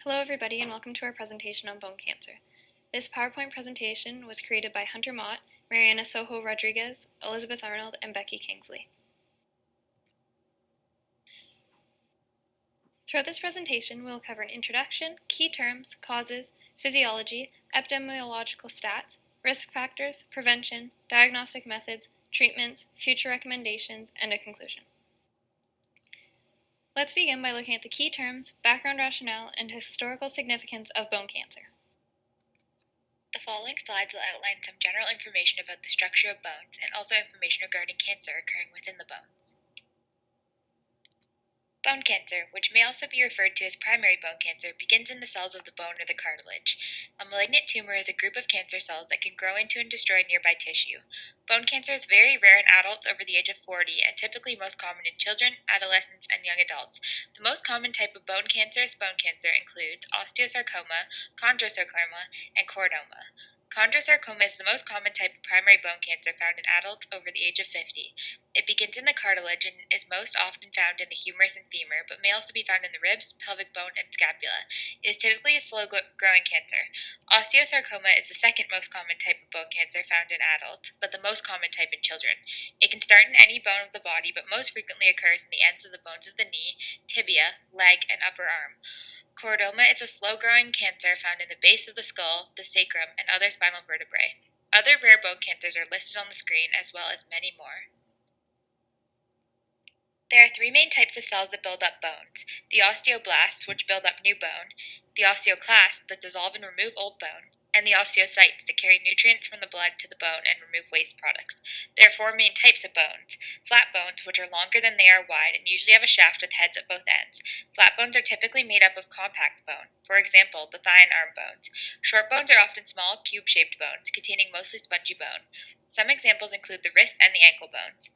Hello everybody and welcome to our presentation on bone cancer. This PowerPoint presentation was created by Hunter Mott, Mariana Soho Rodriguez, Elizabeth Arnold, and Becky Kingsley. Throughout this presentation, we will cover an introduction, key terms, causes, physiology, epidemiological stats, risk factors, prevention, diagnostic methods, treatments, future recommendations, and a conclusion. Let's begin by looking at the key terms, background rationale, and historical significance of bone cancer. The following slides will outline some general information about the structure of bones and also information regarding cancer occurring within the bones. Bone cancer, which may also be referred to as primary bone cancer, begins in the cells of the bone or the cartilage. A malignant tumor is a group of cancer cells that can grow into and destroy nearby tissue. Bone cancer is very rare in adults over the age of 40 and typically most common in children, adolescents, and young adults. The most common type of bone cancer includes osteosarcoma, chondrosarcoma, and chordoma. Chondrosarcoma is the most common type of primary bone cancer found in adults over the age of 50. It begins in the cartilage and is most often found in the humerus and femur, but may also be found in the ribs, pelvic bone, and scapula. It is typically a slow-growing cancer. Osteosarcoma is the second most common type of bone cancer found in adults, but the most common type in children. It can start in any bone of the body, but most frequently occurs in the ends of the bones of the knee, tibia, leg, and upper arm. Chordoma is a slow-growing cancer found in the base of the skull, the sacrum, and other spinal vertebrae. Other rare bone cancers are listed on the screen, as well as many more. There are three main types of cells that build up bones: the osteoblasts, which build up new bone, the osteoclasts, that dissolve and remove old bone, and the osteocytes, that carry nutrients from the blood to the bone and remove waste products. There are four main types of bones: flat bones, which are longer than they are wide and usually have a shaft with heads at both ends. Flat bones are typically made up of compact bone, for example, the thigh and arm bones. Short bones are often small, cube-shaped bones, containing mostly spongy bone. Some examples include the wrist and the ankle bones.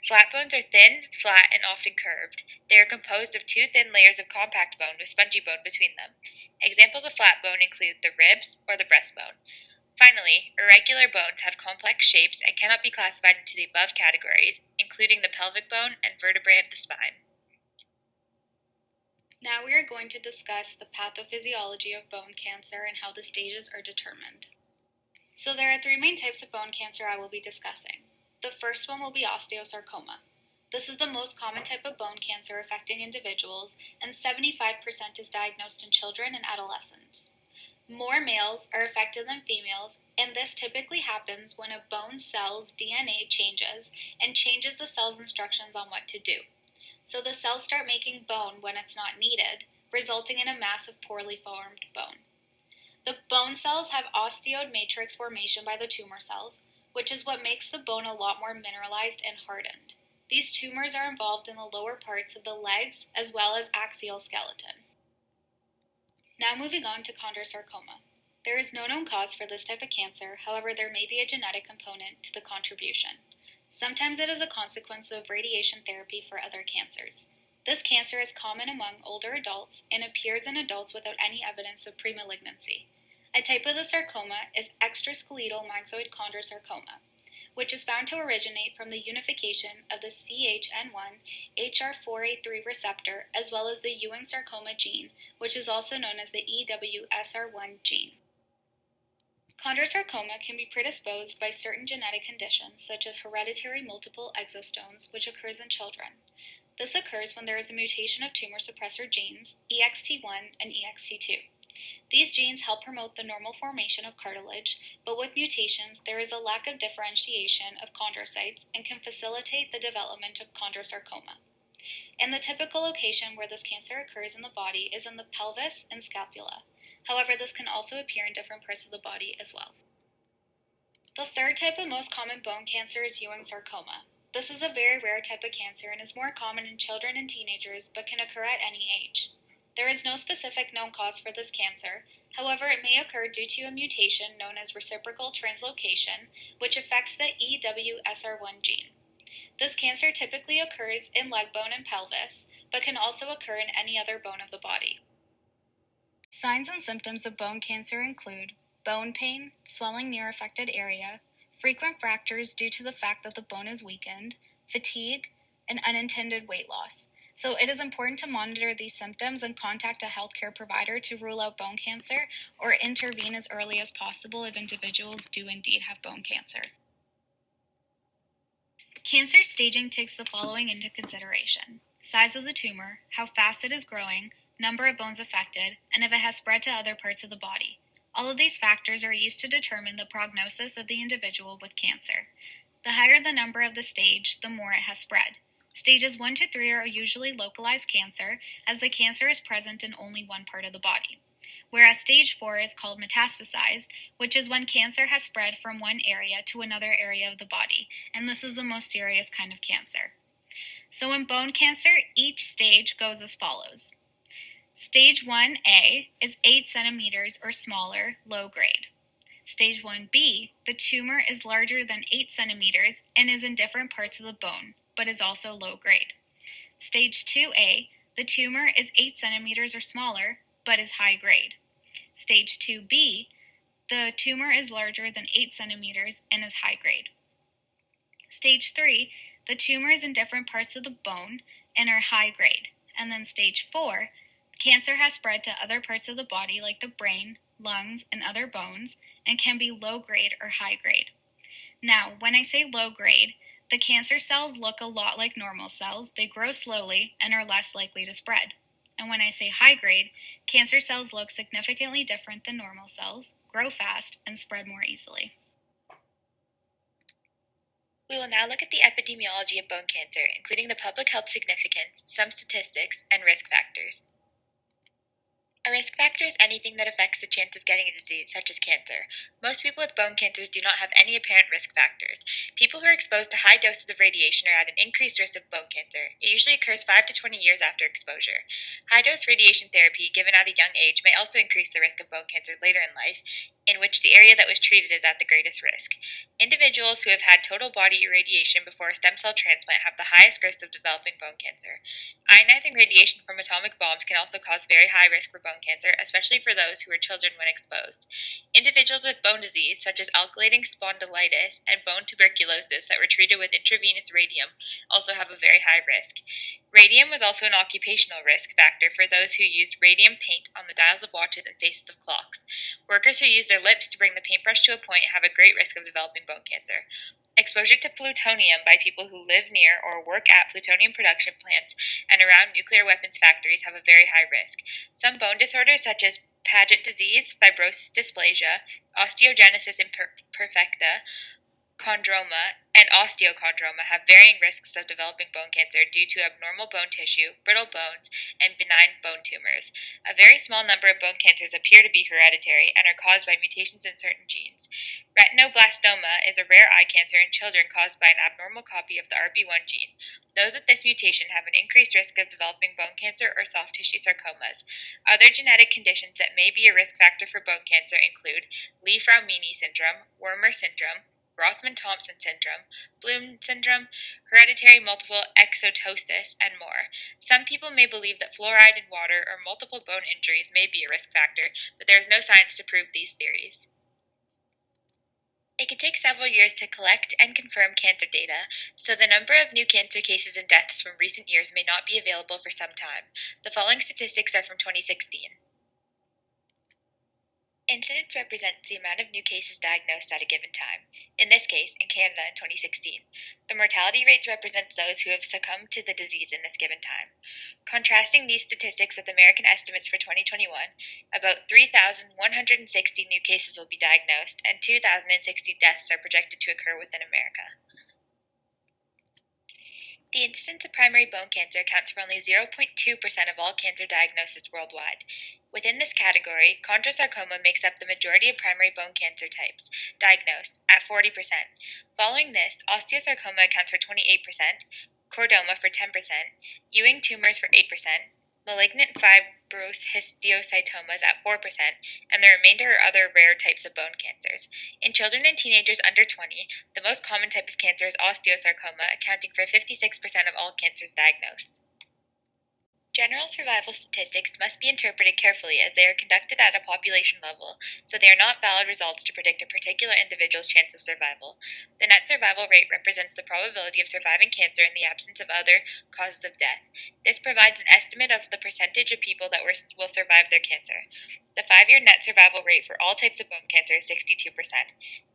Flat bones are thin, flat, and often curved. They are composed of two thin layers of compact bone with spongy bone between them. Examples of flat bone include the ribs or the breastbone. Finally, irregular bones have complex shapes and cannot be classified into the above categories, including the pelvic bone and vertebrae of the spine. Now we are going to discuss the pathophysiology of bone cancer and how the stages are determined. So there are three main types of bone cancer I will be discussing. The first one will be osteosarcoma. This is the most common type of bone cancer affecting individuals, and 75% is diagnosed in children and adolescents. More males are affected than females, and this typically happens when a bone cell's DNA changes and changes the cell's instructions on what to do. So the cells start making bone when it's not needed, resulting in a mass of poorly formed bone. The bone cells have osteoid matrix formation by the tumor cells, which is what makes the bone a lot more mineralized and hardened. These tumors are involved in the lower parts of the legs as well as axial skeleton. Now moving on to chondrosarcoma. There is no known cause for this type of cancer, however there may be a genetic component to the contribution. Sometimes it is a consequence of radiation therapy for other cancers. This cancer is common among older adults and appears in adults without any evidence of premalignancy. A type of the sarcoma is extraskeletal myxoid chondrosarcoma, which is found to originate from the unification of the CHN1 HR4A3 receptor as well as the Ewing sarcoma gene, which is also known as the EWSR1 gene. Chondrosarcoma can be predisposed by certain genetic conditions such as hereditary multiple exostones, which occurs in children. This occurs when there is a mutation of tumor suppressor genes, EXT1 and EXT2. These genes help promote the normal formation of cartilage, but with mutations, there is a lack of differentiation of chondrocytes and can facilitate the development of chondrosarcoma. And the typical location where this cancer occurs in the body is in the pelvis and scapula. However, this can also appear in different parts of the body as well. The third type of most common bone cancer is Ewing sarcoma. This is a very rare type of cancer and is more common in children and teenagers, but can occur at any age. There is no specific known cause for this cancer, however it may occur due to a mutation known as reciprocal translocation, which affects the EWSR1 gene. This cancer typically occurs in leg bone and pelvis, but can also occur in any other bone of the body. Signs and symptoms of bone cancer include bone pain, swelling near affected area, frequent fractures due to the fact that the bone is weakened, fatigue, and unintended weight loss. So it is important to monitor these symptoms and contact a healthcare provider to rule out bone cancer or intervene as early as possible if individuals do indeed have bone cancer. Cancer staging takes the following into consideration: size of the tumor, how fast it is growing, number of bones affected, and if it has spread to other parts of the body. All of these factors are used to determine the prognosis of the individual with cancer. The higher the number of the stage, the more it has spread. Stages 1 to 3 are usually localized cancer, as the cancer is present in only one part of the body. Whereas stage 4 is called metastasized, which is when cancer has spread from one area to another area of the body, and this is the most serious kind of cancer. So in bone cancer, each stage goes as follows. Stage 1A is 8 centimeters or smaller, low grade. Stage 1B, the tumor is larger than 8 centimeters and is in different parts of the bone, but is also low grade. Stage 2A, the tumor is 8 centimeters or smaller, but is high grade. Stage 2B, the tumor is larger than 8 centimeters and is high grade. Stage 3, the tumor is in different parts of the bone and are high grade. And then stage 4, cancer has spread to other parts of the body like the brain, lungs, and other bones, and can be low grade or high grade. Now, when I say low grade, the cancer cells look a lot like normal cells, they grow slowly, and are less likely to spread. And when I say high grade, cancer cells look significantly different than normal cells, grow fast, and spread more easily. We will now look at the epidemiology of bone cancer, including the public health significance, some statistics, and risk factors. A risk factor is anything that affects the chance of getting a disease, such as cancer. Most people with bone cancers do not have any apparent risk factors. People who are exposed to high doses of radiation are at an increased risk of bone cancer. It usually occurs 5 to 20 years after exposure. High-dose radiation therapy given at a young age may also increase the risk of bone cancer later in life, in which the area that was treated is at the greatest risk. Individuals who have had total body irradiation before a stem cell transplant have the highest risk of developing bone cancer. Ionizing radiation from atomic bombs can also cause very high risk for bone cancer, especially for those who were children when exposed. Individuals with bone disease, such as alkylating spondylitis and bone tuberculosis that were treated with intravenous radium, also have a very high risk. Radium was also an occupational risk factor for those who used radium paint on the dials of watches and faces of clocks. Workers who use their lips to bring the paintbrush to a point have a great risk of developing bone cancer. Exposure to plutonium by people who live near or work at plutonium production plants and around nuclear weapons factories have a very high risk. Some bone disorders such as Paget disease, fibrosis dysplasia, osteogenesis imperfecta, chondroma, and osteochondroma have varying risks of developing bone cancer due to abnormal bone tissue, brittle bones, and benign bone tumors. A very small number of bone cancers appear to be hereditary and are caused by mutations in certain genes. Retinoblastoma is a rare eye cancer in children caused by an abnormal copy of the RB1 gene. Those with this mutation have an increased risk of developing bone cancer or soft tissue sarcomas. Other genetic conditions that may be a risk factor for bone cancer include Li-Fraumeni syndrome, Wermer syndrome, Rothman-Thompson syndrome, Bloom syndrome, hereditary multiple exotosis, and more. Some people may believe that fluoride in water or multiple bone injuries may be a risk factor, but there is no science to prove these theories. It can take several years to collect and confirm cancer data, so the number of new cancer cases and deaths from recent years may not be available for some time. The following statistics are from 2016. Incidence represents the amount of new cases diagnosed at a given time. In this case, in Canada in 2016, the mortality rates represent those who have succumbed to the disease in this given time. Contrasting these statistics with American estimates for 2021, about 3,160 new cases will be diagnosed, and 2,060 deaths are projected to occur within America. The incidence of primary bone cancer accounts for only 0.2% of all cancer diagnoses worldwide. Within this category, chondrosarcoma makes up the majority of primary bone cancer types diagnosed at 40%. Following this, osteosarcoma accounts for 28%, chordoma for 10%, Ewing tumors for 8%, malignant fibrous histiocytomas at 4%, and the remainder are other rare types of bone cancers. In children and teenagers under 20, the most common type of cancer is osteosarcoma, accounting for 56% of all cancers diagnosed. General survival statistics must be interpreted carefully as they are conducted at a population level, so they are not valid results to predict a particular individual's chance of survival. The net survival rate represents the probability of surviving cancer in the absence of other causes of death. This provides an estimate of the percentage of people that will survive their cancer. The 5-year net survival rate for all types of bone cancer is 62%.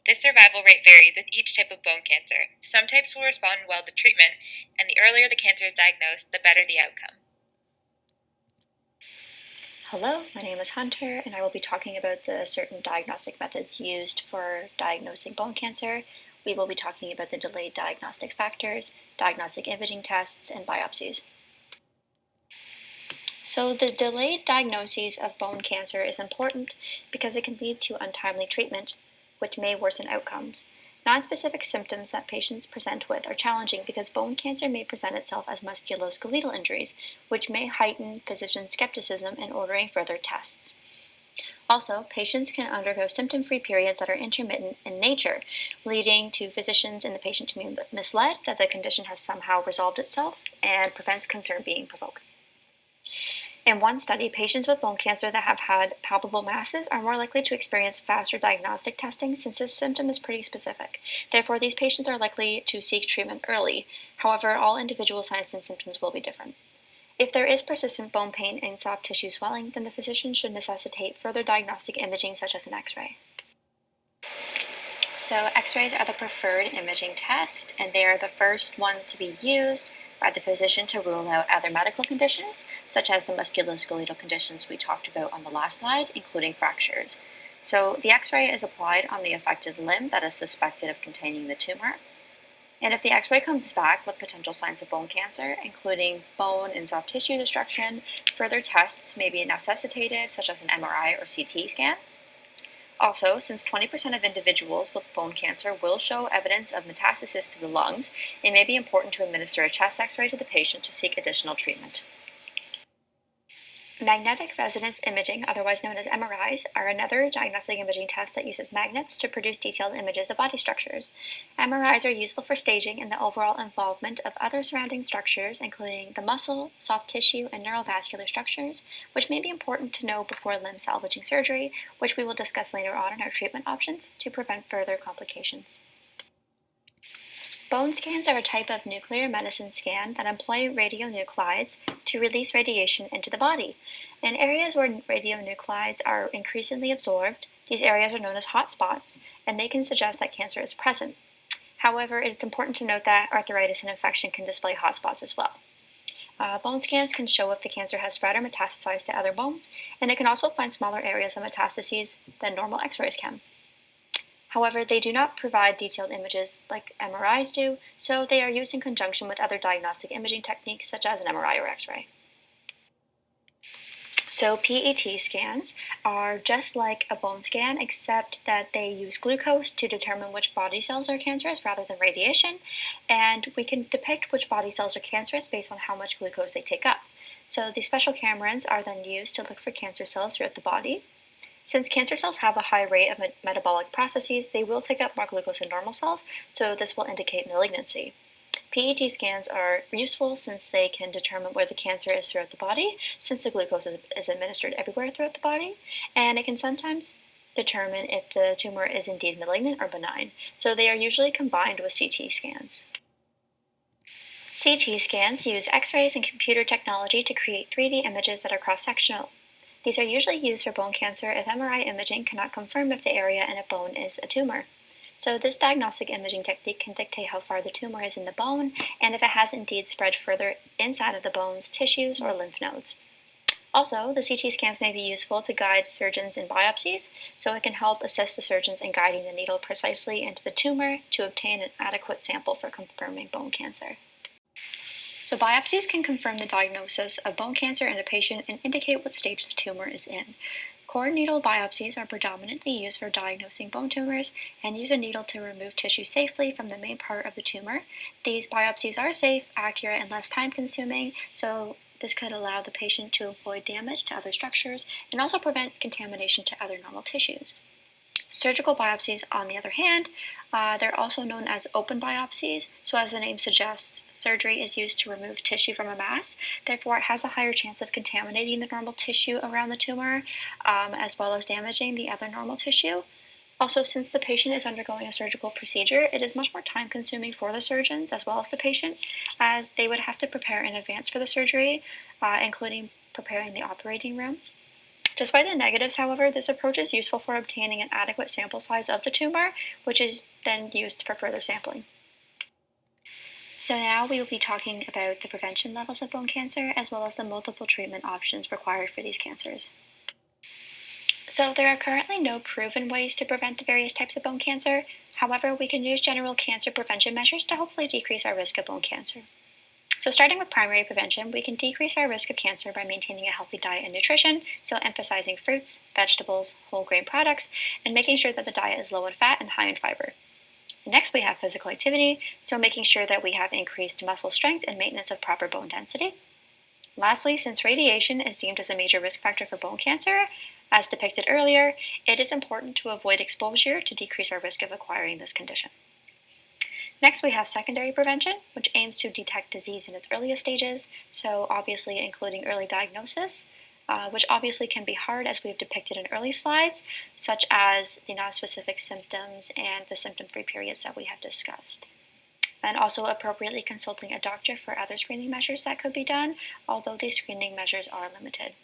This survival rate varies with each type of bone cancer. Some types will respond well to treatment, and the earlier the cancer is diagnosed, the better the outcome. Hello, my name is Hunter, and I will be talking about the certain diagnostic methods used for diagnosing bone cancer. We will be talking about the delayed diagnostic factors, diagnostic imaging tests, and biopsies. So the delayed diagnosis of bone cancer is important because it can lead to untimely treatment, which may worsen outcomes. Nonspecific symptoms that patients present with are challenging because bone cancer may present itself as musculoskeletal injuries, which may heighten physician skepticism in ordering further tests. Also, patients can undergo symptom-free periods that are intermittent in nature, leading to physicians and the patient to be misled that the condition has somehow resolved itself and prevents concern being provoked. In one study, patients with bone cancer that have had palpable masses are more likely to experience faster diagnostic testing since this symptom is pretty specific. Therefore, these patients are likely to seek treatment early. However, all individual signs and symptoms will be different. If there is persistent bone pain and soft tissue swelling, then the physician should necessitate further diagnostic imaging such as an X-ray. So X-rays are the preferred imaging test, and they are the first one to be used by the physician to rule out other medical conditions, such as the musculoskeletal conditions we talked about on the last slide, including fractures. So the X-ray is applied on the affected limb that is suspected of containing the tumor. And if the X-ray comes back with potential signs of bone cancer, including bone and soft tissue destruction, further tests may be necessitated, such as an MRI or CT scan. Also, since 20% of individuals with bone cancer will show evidence of metastasis to the lungs, it may be important to administer a chest X-ray to the patient to seek additional treatment. Magnetic resonance imaging, otherwise known as MRIs, are another diagnostic imaging test that uses magnets to produce detailed images of body structures. MRIs are useful for staging and the overall involvement of other surrounding structures, including the muscle, soft tissue, and neurovascular structures, which may be important to know before limb salvaging surgery, which we will discuss later on in our treatment options to prevent further complications. Bone scans are a type of nuclear medicine scan that employ radionuclides to release radiation into the body. In areas where radionuclides are increasingly absorbed, these areas are known as hot spots, and they can suggest that cancer is present. However, it's important to note that arthritis and infection can display hot spots as well. Bone scans can show if the cancer has spread or metastasized to other bones, and it can also find smaller areas of metastases than normal X-rays can. However, they do not provide detailed images like MRIs do, so they are used in conjunction with other diagnostic imaging techniques such as an MRI or X-ray. So PET scans are just like a bone scan, except that they use glucose to determine which body cells are cancerous rather than radiation, and we can depict which body cells are cancerous based on how much glucose they take up. So these special cameras are then used to look for cancer cells throughout the body. Since cancer cells have a high rate of metabolic processes, they will take up more glucose than normal cells, so this will indicate malignancy. PET scans are useful since they can determine where the cancer is throughout the body, since the glucose is administered everywhere throughout the body, and it can sometimes determine if the tumor is indeed malignant or benign, so they are usually combined with CT scans. CT scans use X-rays and computer technology to create 3D images that are cross-sectional. These are usually used for bone cancer if MRI imaging cannot confirm if the area in a bone is a tumor. So this diagnostic imaging technique can dictate how far the tumor is in the bone and if it has indeed spread further inside of the bone's tissues or lymph nodes. Also, the CT scans may be useful to guide surgeons in biopsies, so it can help assist the surgeons in guiding the needle precisely into the tumor to obtain an adequate sample for confirming bone cancer. So biopsies can confirm the diagnosis of bone cancer in a patient and indicate what stage the tumor is in. Core needle biopsies are predominantly used for diagnosing bone tumors and use a needle to remove tissue safely from the main part of the tumor. These biopsies are safe, accurate, and less time-consuming, so this could allow the patient to avoid damage to other structures and also prevent contamination to other normal tissues. Surgical biopsies, on the other hand, they're also known as open biopsies. So as the name suggests, surgery is used to remove tissue from a mass. Therefore, it has a higher chance of contaminating the normal tissue around the tumor, as well as damaging the other normal tissue. Also, since the patient is undergoing a surgical procedure, it is much more time consuming for the surgeons as well as the patient, as they would have to prepare in advance for the surgery, including preparing the operating room. Despite the negatives, however, this approach is useful for obtaining an adequate sample size of the tumor, which is then used for further sampling. So now we will be talking about the prevention levels of bone cancer, as well as the multiple treatment options required for these cancers. So there are currently no proven ways to prevent the various types of bone cancer. However, we can use general cancer prevention measures to hopefully decrease our risk of bone cancer. So starting with primary prevention, we can decrease our risk of cancer by maintaining a healthy diet and nutrition, so emphasizing fruits, vegetables, whole grain products, and making sure that the diet is low in fat and high in fiber. Next, we have physical activity, so making sure that we have increased muscle strength and maintenance of proper bone density. Lastly, since radiation is deemed as a major risk factor for bone cancer, as depicted earlier, it is important to avoid exposure to decrease our risk of acquiring this condition. Next, we have secondary prevention, which aims to detect disease in its earliest stages, so obviously including early diagnosis, which obviously can be hard as we have depicted in early slides, such as the nonspecific symptoms and the symptom-free periods that we have discussed. And also appropriately consulting a doctor for other screening measures that could be done, although these screening measures are limited.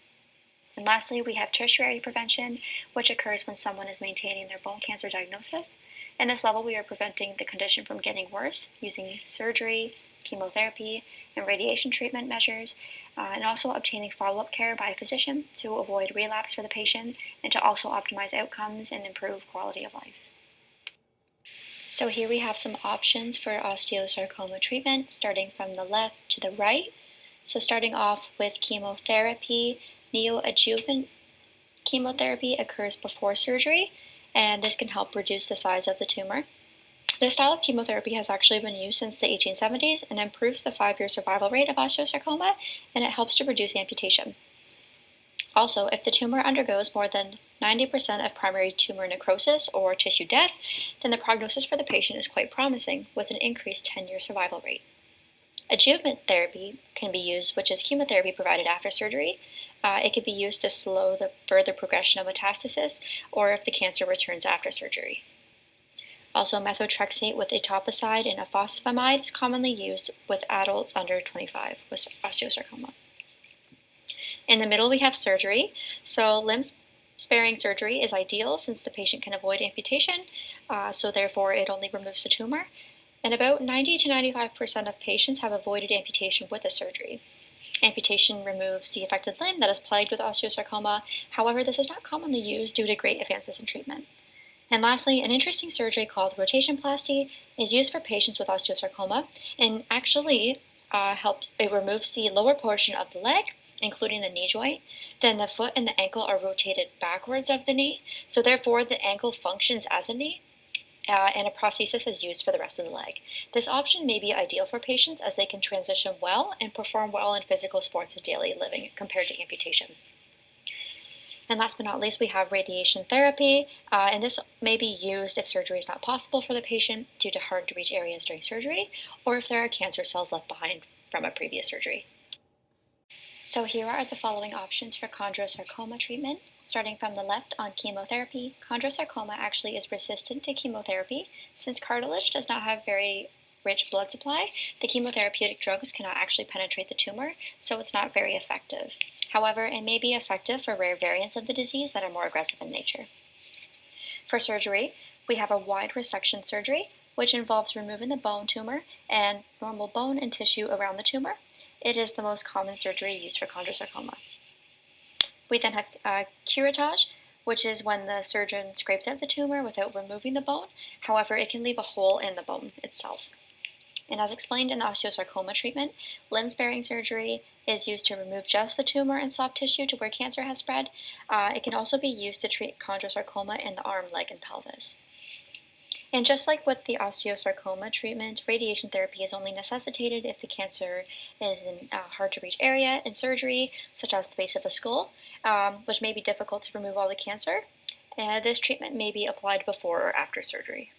And lastly, we have tertiary prevention, which occurs when someone is maintaining their bone cancer diagnosis. In this level, we are preventing the condition from getting worse using surgery, chemotherapy, and radiation treatment measures, and also obtaining follow-up care by a physician to avoid relapse for the patient and to also optimize outcomes and improve quality of life. So here we have some options for osteosarcoma treatment, starting from the left to the right. So starting off with chemotherapy, neoadjuvant chemotherapy occurs before surgery, and this can help reduce the size of the tumor. This style of chemotherapy has actually been used since the 1870s and improves the 5-year survival rate of osteosarcoma, and it helps to reduce amputation. Also, if the tumor undergoes more than 90% of primary tumor necrosis or tissue death, then the prognosis for the patient is quite promising, with an increased 10-year survival rate. Adjuvant therapy can be used, which is chemotherapy provided after surgery. It can be used to slow the further progression of metastasis, or if the cancer returns after surgery. Also, methotrexate with etoposide and ifosfamide is commonly used with adults under 25 with osteosarcoma. In the middle, we have surgery. So limb-sparing surgery is ideal since the patient can avoid amputation, so therefore it only removes the tumor. And about 90 to 95% of patients have avoided amputation with the surgery. Amputation removes the affected limb that is plagued with osteosarcoma. However, this is not commonly used due to great advances in treatment. And lastly, an interesting surgery called rotationplasty is used for patients with osteosarcoma, and actually it removes the lower portion of the leg, including the knee joint. Then the foot and the ankle are rotated backwards of the knee, so therefore the ankle functions as a knee, and a prosthesis is used for the rest of the leg. This option may be ideal for patients as they can transition well and perform well in physical sports of daily living compared to amputation. And last but not least, we have radiation therapy, and this may be used if surgery is not possible for the patient due to hard-to-reach areas during surgery, or if there are cancer cells left behind from a previous surgery. So here are the following options for chondrosarcoma treatment. Starting from the left on chemotherapy, chondrosarcoma actually is resistant to chemotherapy. Since cartilage does not have very rich blood supply, the chemotherapeutic drugs cannot actually penetrate the tumor, so it's not very effective. However, it may be effective for rare variants of the disease that are more aggressive in nature. For surgery, we have a wide resection surgery, which involves removing the bone tumor and normal bone and tissue around the tumor. It is the most common surgery used for chondrosarcoma. We then have curettage, which is when the surgeon scrapes out the tumor without removing the bone. However, it can leave a hole in the bone itself. And as explained in the osteosarcoma treatment, limb-sparing surgery is used to remove just the tumor and soft tissue to where cancer has spread. It can also be used to treat chondrosarcoma in the arm, leg, and pelvis. And just like with the osteosarcoma treatment, radiation therapy is only necessitated if the cancer is in a hard-to-reach area in surgery, such as the base of the skull, which may be difficult to remove all the cancer. This treatment may be applied before or after surgery.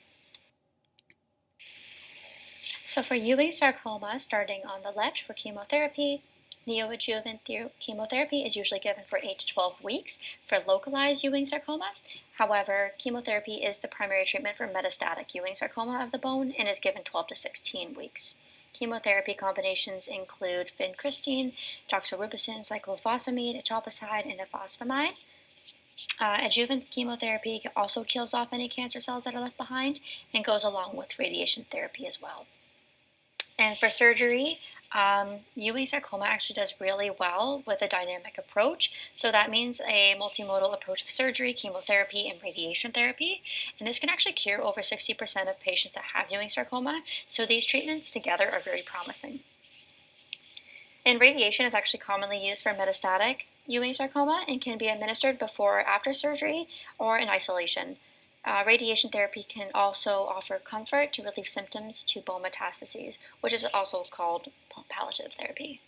So for Ewing sarcoma, starting on the left for chemotherapy, neoadjuvant chemotherapy is usually given for 8 to 12 weeks for localized Ewing sarcoma. However, chemotherapy is the primary treatment for metastatic Ewing sarcoma of the bone and is given 12 to 16 weeks. Chemotherapy combinations include vincristine, doxorubicin, cyclophosphamide, etoposide, and ifosfamide. Adjuvant chemotherapy also kills off any cancer cells that are left behind and goes along with radiation therapy as well. And for surgery, Ewing sarcoma actually does really well with a dynamic approach. So that means a multimodal approach of surgery, chemotherapy, and radiation therapy. And this can actually cure over 60% of patients that have Ewing sarcoma. So these treatments together are very promising. And radiation is actually commonly used for metastatic Ewing sarcoma and can be administered before or after surgery or in isolation. Radiation therapy can also offer comfort to relieve symptoms to bone metastases, which is also called palliative therapy.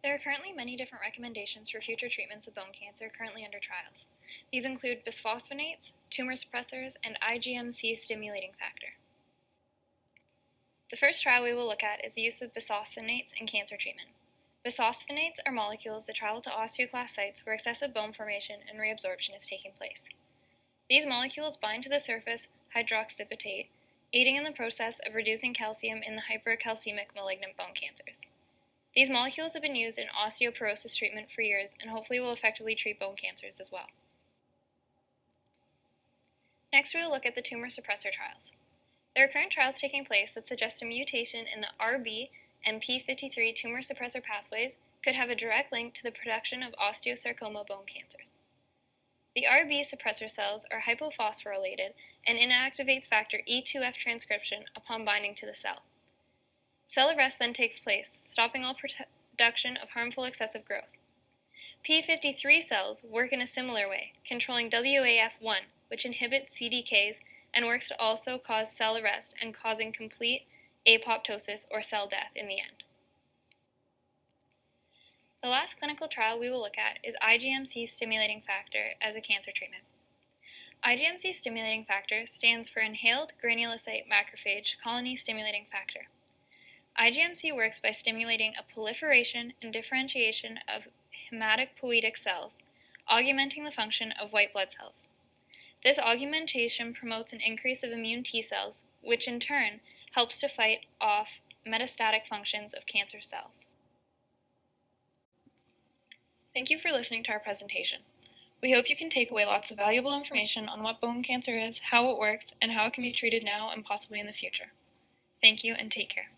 There are currently many different recommendations for future treatments of bone cancer currently under trials. These include bisphosphonates, tumor suppressors, and IgM-C stimulating factor. The first trial we will look at is the use of bisphosphonates in cancer treatment. Bisphosphonates are molecules that travel to osteoclast sites where excessive bone formation and reabsorption is taking place. These molecules bind to the surface hydroxyapatite, aiding in the process of reducing calcium in the hypercalcemic malignant bone cancers. These molecules have been used in osteoporosis treatment for years and hopefully will effectively treat bone cancers as well. Next, we will look at the tumor suppressor trials. There are current trials taking place that suggest a mutation in the RB and P53 tumor suppressor pathways could have a direct link to the production of osteosarcoma bone cancers. The RB suppressor cells are hypophosphorylated and inactivates factor E2F transcription upon binding to the cell. Cell arrest then takes place, stopping all production of harmful excessive growth. P53 cells work in a similar way, controlling WAF1, which inhibits CDKs and works to also cause cell arrest and causing complete apoptosis or cell death in the end. The last clinical trial we will look at is IgM-C stimulating factor as a cancer treatment. IgM-C stimulating factor stands for inhaled granulocyte macrophage colony stimulating factor. IgM-C works by stimulating a proliferation and differentiation of hematopoietic cells, augmenting the function of white blood cells. This augmentation promotes an increase of immune T cells, which in turn helps to fight off metastatic functions of cancer cells. Thank you for listening to our presentation. We hope you can take away lots of valuable information on what bone cancer is, how it works, and how it can be treated now and possibly in the future. Thank you and take care.